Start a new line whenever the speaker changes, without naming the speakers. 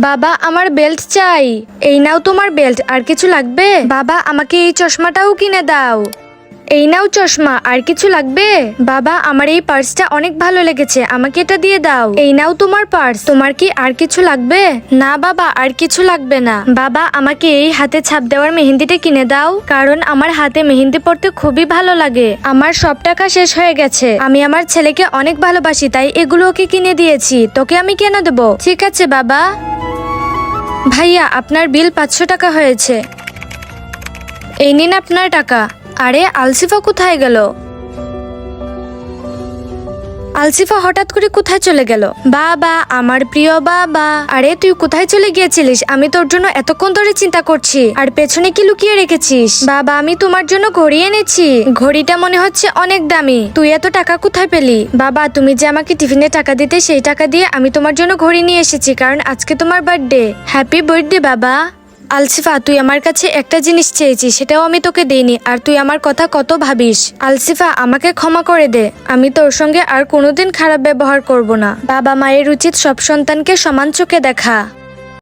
বাবা আমার বেল্ট চাই। এই নাও তোমার বেল্ট, আর কিছু লাগবে? বাবা আমাকে এই চশমাটাও কিনে দাও। এই নাও চশমা, আর কিছু লাগবে? বাবা আমার এই পার্সটা অনেক ভালো লেগেছে, আমাকে এটা দিয়ে দাও। এই নাও তোমার পার্স, তোমার কি আর কিছু লাগবে? না বাবা আর কিছু লাগবে না। বাবা আমাকে এই হাতে ছাপ দেওয়ার মেহেন্দিটা কিনে দাও, কারণ আমার হাতে মেহেন্দি পড়তে খুবই ভালো লাগে। আমার সব টাকা শেষ হয়ে গেছে, আমি আমার ছেলেকে অনেক ভালোবাসি, তাই এগুলো ওকে কিনে দিয়েছি, তোকে আমি কেন দেবো? ঠিক আছে বাবা। ভাইয়া আপনার বিল 500 টাকা হয়েছে, এই নিন আপনার টাকা। আরে আলসিফা কোথায় গেল? আলসিফা হঠাৎ করে কোথায় চলে গেল? বাবা আমার প্রিয় বাবা, আরে তুই কোথায় চলে গিয়েছিলিস? আমি তোর জন্য এতক্ষণ ধরে চিন্তা করছি, আর পেছনে কি লুকিয়ে রেখেছিস? বাবা আমি তোমার জন্য ঘড়ি এনেছি, ঘড়িটা মনে হচ্ছে অনেক দামি। তুই এত টাকা কোথায় পেলি? বাবা তুমি যে আমাকে টিফিনে টাকা দিতে, সেই টাকা দিয়ে আমি তোমার জন্য ঘড়ি নিয়ে এসেছি, কারণ আজকে তোমার বার্থডে। হ্যাপি বার্থডে বাবা। আলসিফা তুই আমার কাছে একটা জিনিস চেয়েছিস, সেটাও আমি তোকে দেইনি, আর তুই আমার কথা কত ভাবিস। আলসিফা আমাকে ক্ষমা করে দে, আমি তোর সঙ্গে আর কোনোদিন খারাপ ব্যবহার করব না। বাবা মায়ের উচিত সব সন্তানকে সমান চোখে দেখা।